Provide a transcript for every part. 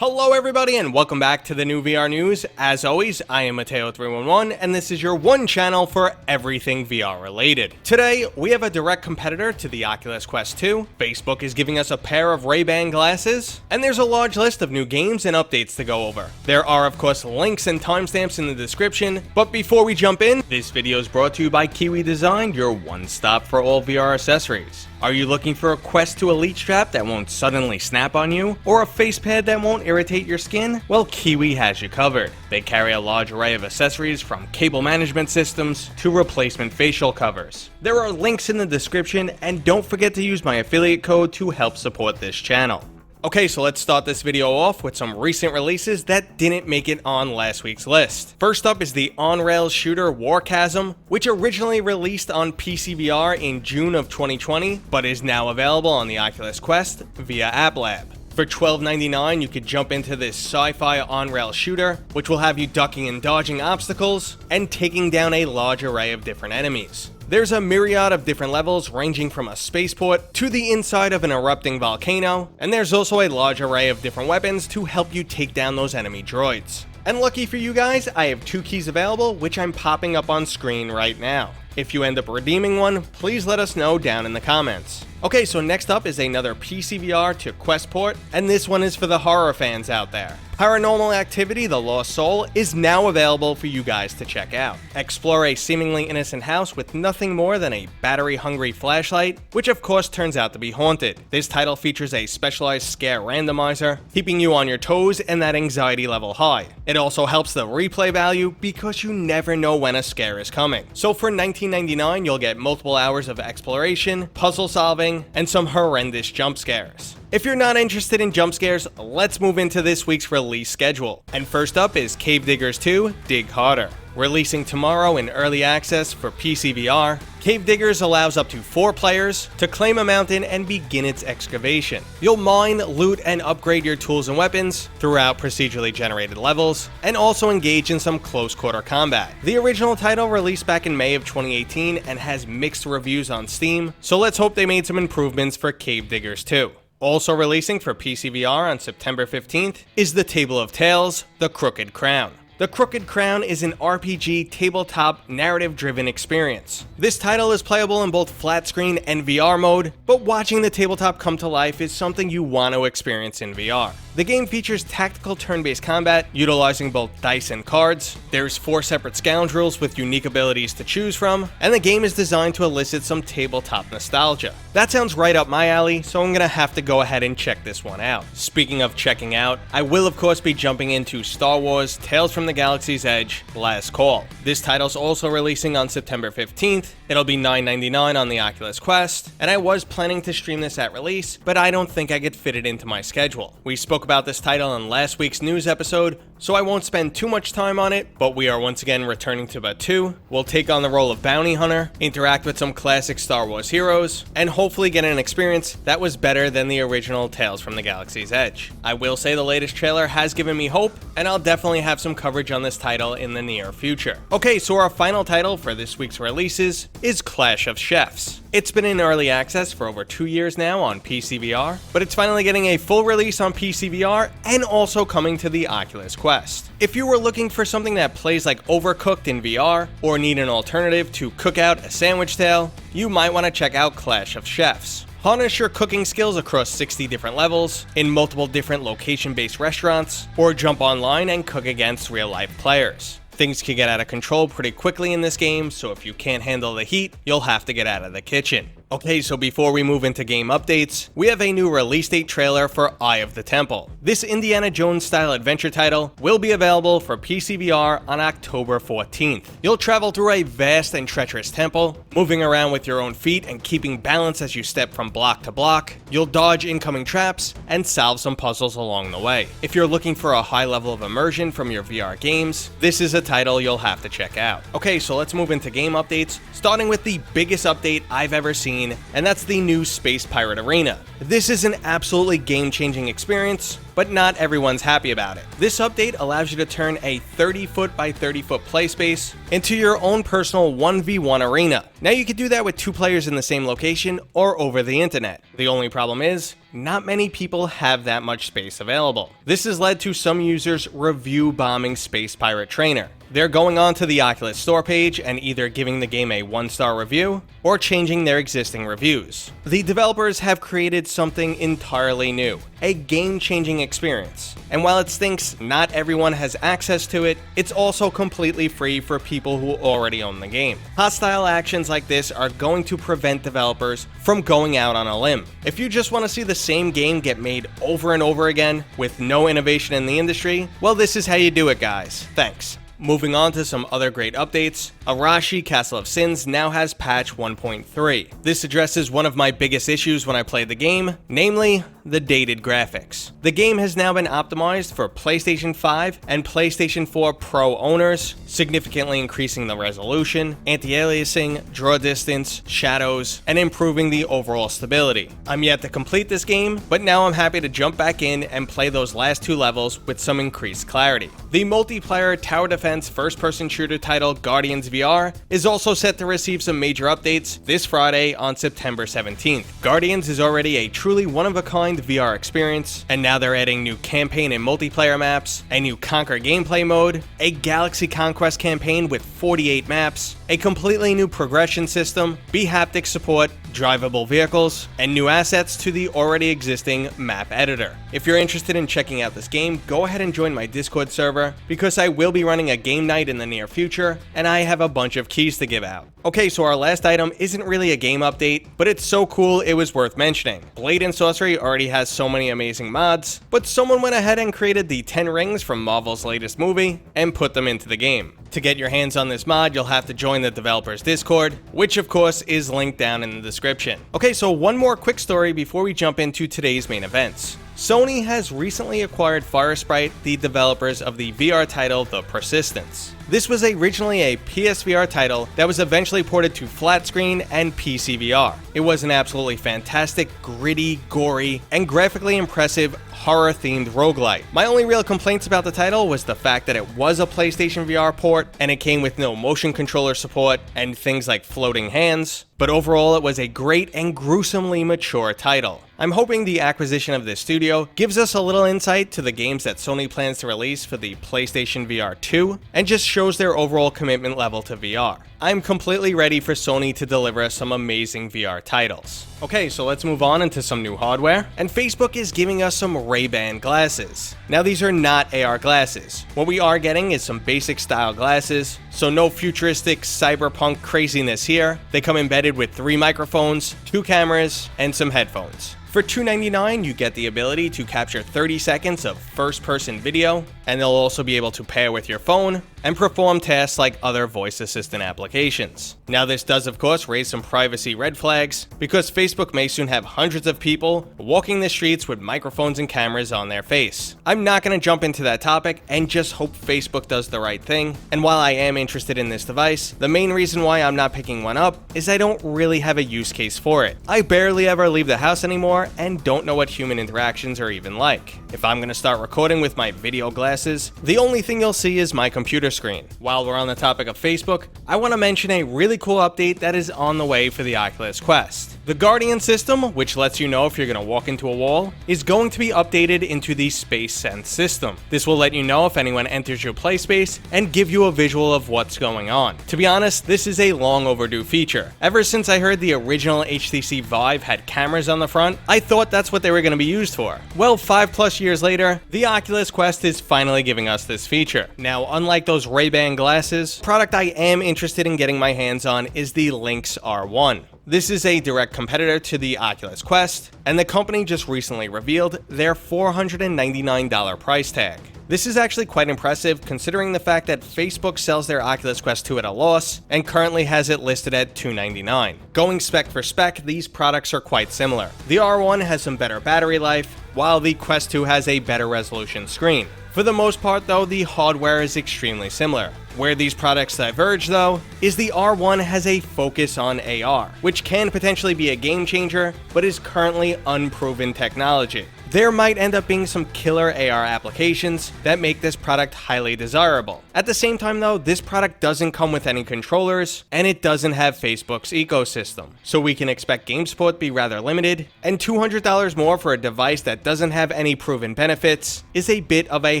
Hello everybody and welcome back to the new VR news. As always, I am Mateo311 and this is your one channel for everything VR related. Today, we have a direct competitor to the Oculus Quest 2, Facebook is giving us a pair of Ray-Ban glasses, and there's a large list of new games and updates to go over. There are of course links and timestamps in the description, but before we jump in, this video is brought to you by Kiwi Design, your one-stop for all VR accessories. Are you looking for a Quest 2 Elite strap that won't suddenly snap on you? Or a face pad that won't irritate your skin? Well, Kiwi has you covered. They carry a large array of accessories from cable management systems to replacement facial covers. There are links in the description, and don't forget to use my affiliate code to help support this channel. Okay, so let's start this video off with some recent releases that didn't make it on last week's list. First up is the on-rails shooter Warchasm, which originally released on PC VR in June of 2020, but is now available on the Oculus Quest via App Lab. For $12.99, you could jump into this sci-fi on-rail shooter, which will have you ducking and dodging obstacles and taking down a large array of different enemies. There's a myriad of different levels ranging from a spaceport to the inside of an erupting volcano, and there's also a large array of different weapons to help you take down those enemy droids. And lucky for you guys, I have 2 keys available, which I'm popping up on screen right now. If you end up redeeming one, please let us know down in the comments. Okay, so next up is another PC VR to Quest port, and this one is for the horror fans out there. Paranormal Activity: The Lost Soul is now available for you guys to check out. Explore a seemingly innocent house with nothing more than a battery-hungry flashlight, which of course turns out to be haunted. This title features a specialized scare randomizer, keeping you on your toes and that anxiety level high. It also helps the replay value because you never know when a scare is coming. So for $19.99, you'll get multiple hours of exploration, puzzle solving, and some horrendous jump scares. If you're not interested in jump scares, let's move into this week's release schedule. And first up is Cave Diggers 2: Dig Harder. Releasing tomorrow in early access for PC VR, Cave Diggers allows up to 4 players to claim a mountain and begin its excavation. You'll mine, loot, and upgrade your tools and weapons throughout procedurally generated levels, and also engage in some close quarter combat. The original title released back in May of 2018 and has mixed reviews on Steam, so let's hope they made some improvements for Cave Diggers 2. Also releasing for PC VR on September 15th is The Table of Tales: The Crooked Crown. The Crooked Crown is an RPG tabletop narrative-driven experience. This title is playable in both flat screen and VR mode, but watching the tabletop come to life is something you want to experience in VR. The game features tactical turn-based combat, utilizing both dice and cards. There's 4 separate scoundrels with unique abilities to choose from, and the game is designed to elicit some tabletop nostalgia. That sounds right up my alley, so I'm gonna have to go ahead and check this one out. Speaking of checking out, I will of course be jumping into Star Wars: Tales from the Galaxy's Edge: Last Call. This title's also releasing on September 15th. It'll be $9.99 on the Oculus Quest, and I was planning to stream this at release, but I don't think I could fit it into my schedule. We spoke about this title in last week's news episode, so I won't spend too much time on it, but we are once again returning to Batuu. We'll take on the role of bounty hunter, interact with some classic Star Wars heroes, and hopefully get an experience that was better than the original Tales from the Galaxy's Edge. I will say the latest trailer has given me hope, and I'll definitely have some coverage on this title in the near future. Okay, so our final title for this week's releases is Clash of Chefs. It's been in early access for over 2 years now on PC VR, but it's finally getting a full release on PC VR and also coming to the Oculus Quest. If you were looking for something that plays like Overcooked in VR, or need an alternative to cook out a sandwich tale, you might want to check out Clash of Chefs. Harness your cooking skills across 60 different levels, in multiple different location-based restaurants, or jump online and cook against real-life players. Things can get out of control pretty quickly in this game, so if you can't handle the heat, you'll have to get out of the kitchen. Okay, so before we move into game updates, we have a new release date trailer for Eye of the Temple. This Indiana Jones style adventure title will be available for PC VR on October 14th. You'll travel through a vast and treacherous temple, moving around with your own feet and keeping balance as you step from block to block. You'll dodge incoming traps and solve some puzzles along the way. If you're looking for a high level of immersion from your VR games, this is a title you'll have to check out. Okay, so let's move into game updates, starting with the biggest update I've ever seen, and that's the new Space Pirate Arena. This is an absolutely game-changing experience, but not everyone's happy about it. This update allows you to turn a 30-foot by 30-foot play space into your own personal 1v1 arena. Now you can do that with 2 players in the same location or over the internet. The only problem is, not many people have that much space available. This has led to some users review bombing Space Pirate Trainer. They're going on to the Oculus store page and either giving the game a 1-star review or changing their existing reviews. The developers have created something entirely new, a game-changing experience. And while it stinks not everyone has access to it, it's also completely free for people who already own the game. Hostile actions like this are going to prevent developers from going out on a limb. If you just want to see the same game get made over and over again with no innovation in the industry, well, this is how you do it, guys. Thanks. Moving on to some other great updates, Arashi Castle of Sins now has patch 1.3. This addresses one of my biggest issues when I played the game, namely the dated graphics. The game has now been optimized for PlayStation 5 and PlayStation 4 Pro owners, significantly increasing the resolution, anti-aliasing, draw distance, shadows, and improving the overall stability. I'm yet to complete this game, but now I'm happy to jump back in and play those last 2 levels with some increased clarity. The multiplayer tower defense first-person shooter title Guardians VR is also set to receive some major updates this Friday on September 17th. Guardians is already a truly one-of-a-kind VR experience, and now they're adding new campaign and multiplayer maps, a new Conquer gameplay mode, a Galaxy Conquest campaign with 48 maps, a completely new progression system, B-haptic support, drivable vehicles, and new assets to the already existing map editor. If you're interested in checking out this game, go ahead and join my Discord server, because I will be running a game night in the near future, and I have a bunch of keys to give out. Okay, so our last item isn't really a game update, but it's so cool it was worth mentioning. Blade and Sorcery already has so many amazing mods, but someone went ahead and created the 10 rings from Marvel's latest movie and put them into the game. To get your hands on this mod, you'll have to join the developer's Discord, which of course is linked down in the description. Okay, so one more quick story before we jump into today's main events. Sony has recently acquired Firesprite, the developers of the VR title The Persistence. This was originally a PSVR title that was eventually ported to flat screen and PC VR. It was an absolutely fantastic, gritty, gory, and graphically impressive horror-themed roguelite. My only real complaints about the title was the fact that it was a PlayStation VR port, and it came with no motion controller support and things like floating hands, but overall it was a great and gruesomely mature title. I'm hoping the acquisition of this studio gives us a little insight to the games that Sony plans to release for the PlayStation VR 2, and just shows their overall commitment level to VR. I'm completely ready for Sony to deliver us some amazing VR titles. Okay, so let's move on into some new hardware, and Facebook is giving us some Ray-Ban glasses. Now these are not AR glasses. What we are getting is some basic style glasses, so no futuristic cyberpunk craziness here. They come embedded with 3 microphones, 2 cameras, and some headphones. For $299, you get the ability to capture 30 seconds of first-person video, and they'll also be able to pair with your phone and perform tasks like other voice assistant applications. Now this does of course raise some privacy red flags, because Facebook may soon have hundreds of people walking the streets with microphones and cameras on their face. I'm not going to jump into that topic and just hope Facebook does the right thing, and while I am interested in this device, the main reason why I'm not picking one up is I don't really have a use case for it. I barely ever leave the house anymore and don't know what human interactions are even like. If I'm going to start recording with my video glasses, the only thing you'll see is my computer screen. While we're on the topic of Facebook, I want to mention a really cool update that is on the way for the Oculus Quest. The Guardian system, which lets you know if you're going to walk into a wall, is going to be updated into the Space Sense system. This will let you know if anyone enters your play space and give you a visual of what's going on. To be honest, this is a long overdue feature. Ever since I heard the original HTC Vive had cameras on the front, I thought that's what they were going to be used for. Well, 5+ years later, the Oculus Quest is finally giving us this feature. Now, unlike those Ray-Ban glasses, the product I am interested in getting my hands on is the Lynx-R1. This is a direct competitor to the Oculus Quest, and the company just recently revealed their $499 price tag. This is actually quite impressive considering the fact that Facebook sells their Oculus Quest 2 at a loss and currently has it listed at $299. Going spec for spec, these products are quite similar. The R1 has some better battery life, while the Quest 2 has a better resolution screen. For the most part though, the hardware is extremely similar. Where these products diverge though, is the R1 has a focus on AR, which can potentially be a game changer, but is currently unproven technology. there might end up being some killer AR applications that make this product highly desirable. At the same time though, this product doesn't come with any controllers, and it doesn't have Facebook's ecosystem, so we can expect game support to be rather limited, and $200 more for a device that doesn't have any proven benefits is a bit of a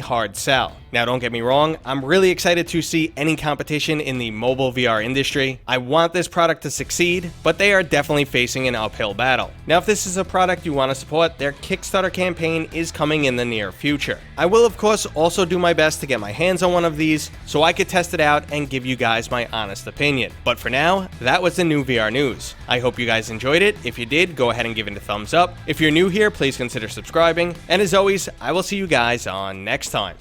hard sell. Now don't get me wrong, I'm really excited to see any competition in the mobile VR industry. I want this product to succeed, but they are definitely facing an uphill battle. Now if this is a product you want to support, their Kickstarter campaign is coming in the near future. I will of course also do my best to get my hands on one of these so I could test it out and give you guys my honest opinion. But for now, that was the new VR news. I hope you guys enjoyed it. If you did, go ahead and give it a thumbs up. If you're new here, please consider subscribing. And as always, I will see you guys on next time.